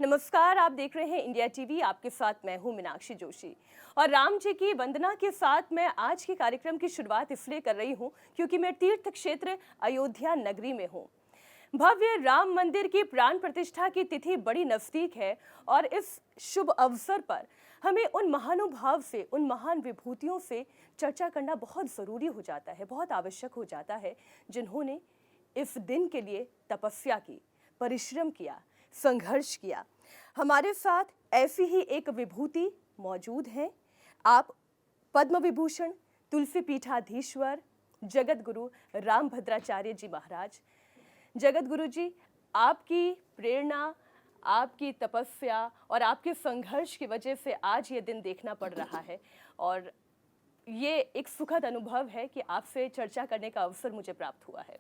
नमस्कार, आप देख रहे हैं इंडिया टीवी। आपके साथ मैं हूं मीनाक्षी जोशी और राम जी की वंदना के साथ मैं आज के कार्यक्रम की शुरुआत इसलिए कर रही हूं क्योंकि मैं तीर्थ क्षेत्र अयोध्या नगरी में हूं। भव्य राम मंदिर की प्राण प्रतिष्ठा की तिथि बड़ी नजदीक है और इस शुभ अवसर पर हमें उन महानुभाव से, उन महान विभूतियों से चर्चा करना बहुत जरूरी हो जाता है, बहुत आवश्यक हो जाता है, जिन्होंने इस दिन के लिए तपस्या की, परिश्रम किया, संघर्ष किया। हमारे साथ ऐसी ही एक विभूति मौजूद हैं। आप पद्म विभूषण तुलसी पीठाधीश्वर जगत गुरु रामभद्राचार्य जी महाराज। जगत गुरु जी, आपकी प्रेरणा, आपकी तपस्या और आपके संघर्ष की वजह से आज ये दिन देखना पड़ रहा है और ये एक सुखद अनुभव है कि आपसे चर्चा करने का अवसर मुझे प्राप्त हुआ है।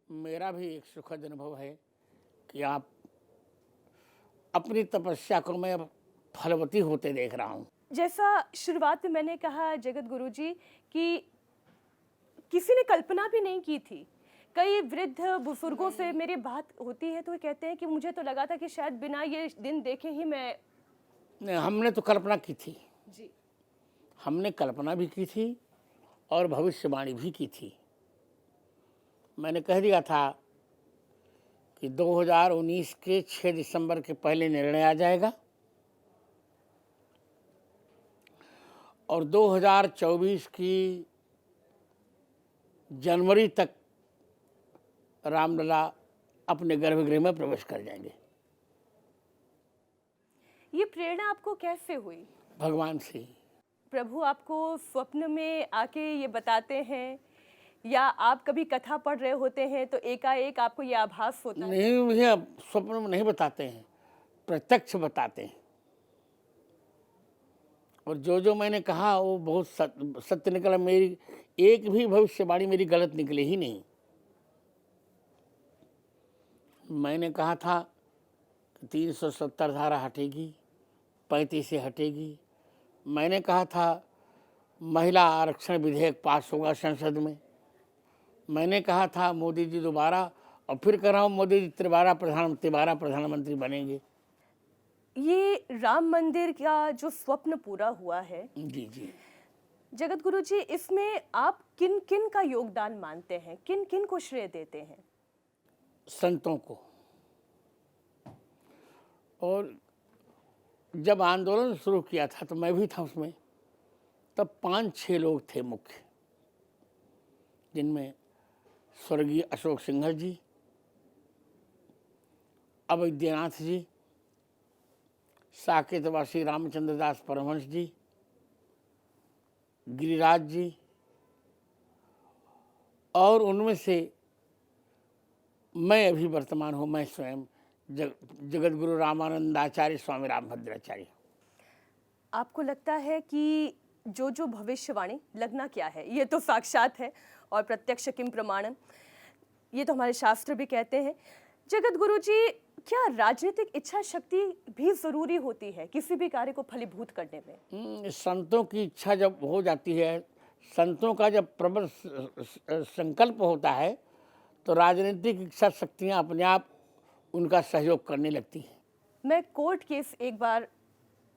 मेरा भी एक सुखद अनुभव है कि आप अपनी तपस्या को मैं अब फलवती होते देख रहा हूँ। जैसा शुरुआत में मैंने कहा जगत गुरु जी कि किसी ने कल्पना भी नहीं की थी। कई वृद्ध बुजुर्गों से मेरी बात होती है तो वो कहते हैं कि मुझे तो लगा था कि शायद बिना ये दिन देखे ही मैं हमने तो कल्पना की थी, जी हमने कल्पना भी की थी और भविष्यवाणी भी की थी। मैंने कह दिया था कि 2019 के 6 दिसंबर के पहले निर्णय आ जाएगा और 2024 की जनवरी तक रामलला अपने गर्भगृह में प्रवेश कर जाएंगे। ये प्रेरणा आपको कैसे हुई? भगवान से। प्रभु आपको स्वप्न में आके ये बताते हैं या आप कभी कथा पढ़ रहे होते हैं तो एकाएक आपको ये आभास होता है? नहीं भैया, स्वप्न में नहीं बताते हैं, प्रत्यक्ष बताते हैं। और जो मैंने कहा वो बहुत सत्य निकला। मेरी एक भी भविष्यवाणी मेरी गलत निकली ही नहीं। मैंने कहा था कि 370 धारा हटेगी, 35 से हटेगी। मैंने कहा था महिला आरक्षण विधेयक पास होगा संसद में। मैंने कहा था मोदी जी दोबारा, और फिर कह रहा हूँ मोदी जी तिबारा प्रधानमंत्री बनेंगे। ये राम मंदिर का जो स्वप्न पूरा हुआ है, जी जी जगत गुरु जी, इसमें आप किन किन का योगदान मानते हैं, किन किन को श्रेय देते हैं? संतों को। और जब आंदोलन शुरू किया था तो मैं भी था उसमें। तब 5-6 लोग थे मुख्य, जिनमें स्वर्गीय अशोक सिंघल जी, अवैद्यनाथ जी, साकेतवासी रामचंद्र दास परमहंस जी, गिरिराज जी, और उनमें से मैं अभी वर्तमान हूँ, मैं स्वयं जगत गुरु रामानंदाचार्य स्वामी रामभद्राचार्य। आपको लगता है कि जो भविष्यवाणी, लगना क्या है, ये तो साक्षात है और प्रत्यक्ष किम प्रमाणम, ये तो हमारे शास्त्र भी कहते हैं। जगत गुरु जी, क्या राजनीतिक इच्छा शक्ति भी जरूरी होती है किसी भी कार्य को फलीभूत करने में? संतों की इच्छा जब हो जाती है, संतों का जब प्रबल संकल्प होता है तो राजनीतिक इच्छा शक्तियाँ अपने आप उनका सहयोग करने लगती हैं। मैं कोर्ट केस एक बार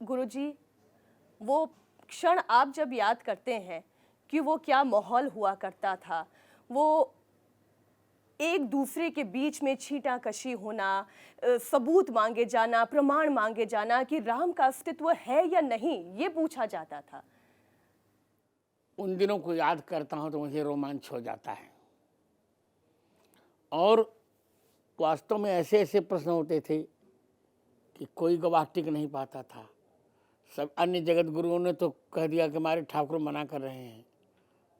गुरुजी, वो क्षण आप जब याद करते हैं कि वो क्या माहौल हुआ करता था, वो एक दूसरे के बीच में छींटाकशी होना, सबूत मांगे जाना, प्रमाण मांगे जाना कि राम का अस्तित्व है या नहीं, ये पूछा जाता था। उन दिनों को याद करता हूँ तो मुझे रोमांच हो जाता है। और वास्तव में ऐसे ऐसे प्रश्न होते थे कि कोई गवाह टिक नहीं पाता था। सब अन्य जगत गुरुओं ने तो कह दिया कि हमारे ठाकुर मना कर रहे हैं,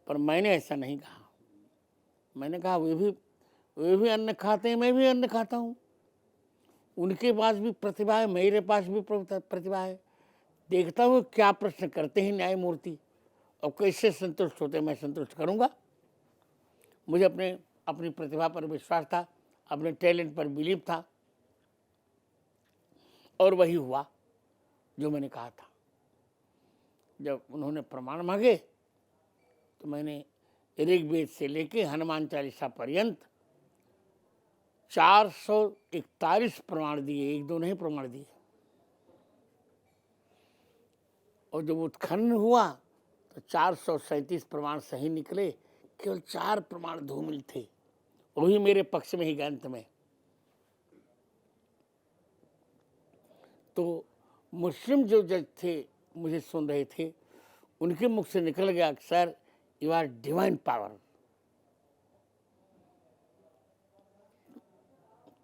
पर मैंने ऐसा नहीं कहा। मैंने कहा वे भी अन्न खाते हैं, मैं भी अन्न खाता हूँ। उनके पास भी प्रतिभा है, मेरे पास भी प्रतिभा है। देखता हूँ क्या प्रश्न करते हैं न्यायमूर्ति और कैसे संतुष्ट होते, मैं संतुष्ट करूँगा। मुझे अपनी प्रतिभा पर विश्वास था, अपने टैलेंट पर बिलीव था, और वही हुआ जो मैंने कहा था। जब उन्होंने प्रमाण मांगे तो मैंने ऋग्वेद से लेके हनुमान चालीसा पर्यंत 441 प्रमाण दिए, एक दो नहीं प्रमाण दिए। और जब उत्खनन हुआ तो 437 प्रमाण सही निकले, केवल 4 प्रमाण धूमिल थे, वही मेरे पक्ष में ही ग्रंथ में। तो मुस्लिम जो जज थे मुझे सुन रहे थे, उनके मुख से निकल गया कि sir you are divine power.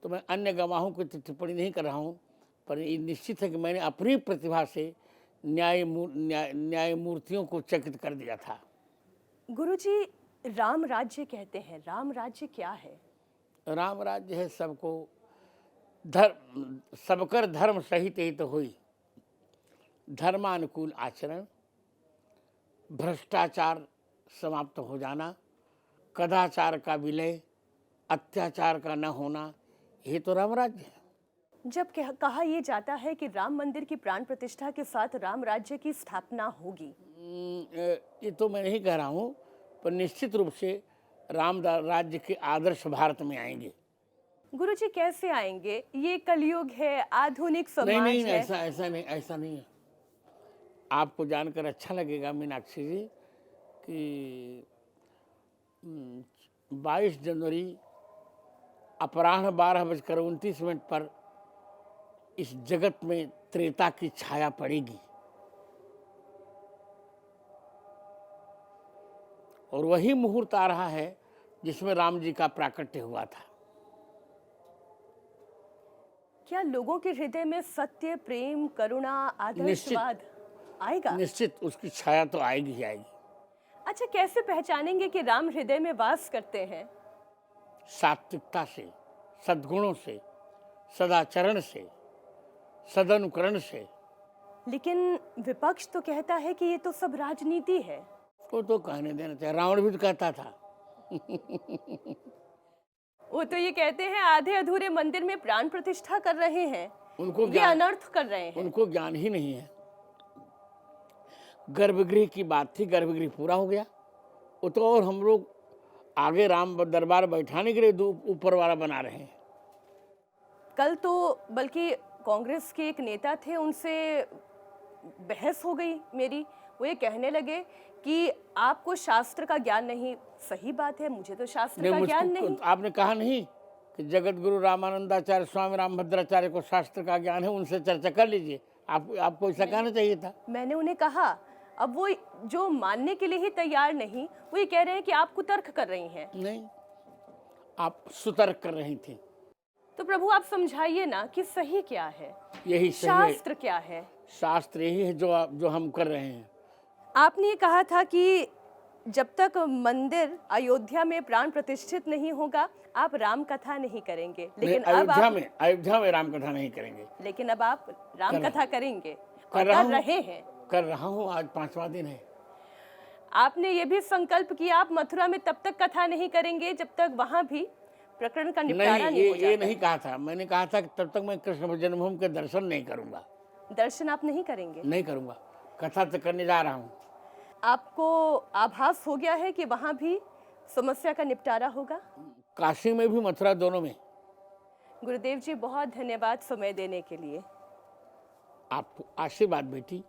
तो मैं अन्य गवाहों की टिप्पणी नहीं कर रहा हूँ, पर ये निश्चित है कि मैंने अपनी प्रतिभा से न्यायमूर्तियों को चकित कर दिया था। गुरुजी, राम राज्य कहते हैं, राम राज्य क्या है? राम राज्य है सबको धर्म, सबकर धर्म सहित ही तो हुई, धर्मानुकूल आचरण, भ्रष्टाचार समाप्त हो जाना, कदाचार का विलय, अत्याचार का न होना, ये तो राम राज्य है। जब कहा यह जाता है कि राम मंदिर की प्राण प्रतिष्ठा के साथ राम राज्य की स्थापना होगी, ये तो मैं नहीं कह रहा हूँ, पर निश्चित रूप से राम राज्य के आदर्श भारत में आएंगे। गुरुजी कैसे आएंगे? ये कलयुग है, आधुनिक समाज नहीं, है। ऐसा नहीं है। आपको जानकर अच्छा लगेगा मीनाक्षी जी कि 22 जनवरी अपराह्न 12:29 पर इस जगत में त्रेता की छाया पड़ेगी, और वही मुहूर्त आ रहा है जिसमें राम जी का प्राकट्य हुआ था। क्या लोगों के हृदय में सत्य, प्रेम, करुणा, आदर्शवाद आएगा? निश्चित उसकी छाया तो आएगी ही आएगी। अच्छा, कैसे पहचानेंगे कि राम हृदय में वास करते हैं? सात्विकता से, सद्गुणों से, सदाचरण से, सदानुकरण से। लेकिन विपक्ष तो कहता है कि ये तो सब राजनीति है। वो तो कहने देना चाहिए, रावण भी तो कहता था। वो तो ये कहते हैं आधे अधूरे मंदिर में प्राण प्रतिष्ठा कर रहे हैं, उनको ये अनर्थ कर रहे हैं। उनको ज्ञान ही नहीं है। गर्भगृह की बात थी, गर्भगृह पूरा हो गया, वो तो और हम लोग आगे राम दरबार बैठाने के लिए ऊपर वाला बना रहे हैं। कल तो बल्कि कांग्रेस के एक नेता थे, उनसे बहस हो गई मेरी। वो ये कहने लगे कि आपको शास्त्र का ज्ञान नहीं। सही बात है, मुझे तो शास्त्र का ज्ञान नहीं। आपने कहा नहीं कि जगत गुरु रामानंदाचार्य स्वामी रामभद्राचार्य को शास्त्र का ज्ञान है, उनसे चर्चा कर लीजिए। आपको ऐसा कहना चाहिए था। मैंने उन्हें कहा, अब वो जो मानने के लिए ही तैयार नहीं, वो ये कह रहे हैं कि आप कुतर्क कर रही हैं। नहीं, आप सुतर्क कर रही थी। तो प्रभु आप समझाइए ना कि सही क्या है, यही सही शास्त्र क्या है? शास्त्र यही है जो हम कर रहे हैं। आपने ये कहा था कि जब तक मंदिर अयोध्या में प्राण प्रतिष्ठित नहीं होगा, आप राम कथा नहीं करेंगे। लेकिन अब अयोध्या में राम कथा नहीं करेंगे। लेकिन अब आप राम कथा करेंगे, कर रहे हैं। कर रहा हूँ, आज 5वां दिन है। आपने ये भी संकल्प किया आप मथुरा में तब तक कथा नहीं करेंगे जब तक वहां भी प्रकरण का निपटारा नहीं हो जाता। ये नहीं कहा था। मैंने कहा था कि तब तक मैं कृष्ण जन्मभूमि के दर्शन नहीं करूंगा। दर्शन आप नहीं करेंगे? नहीं करूंगा, कथा तो करने जा रहा हूँ। आपको आभास हो गया है कि वहां भी समस्या का निपटारा होगा? काशी में भी, मथुरा, दोनों में। गुरुदेव जी बहुत धन्यवाद समय देने के लिए। आपको आशीर्वाद बेटी।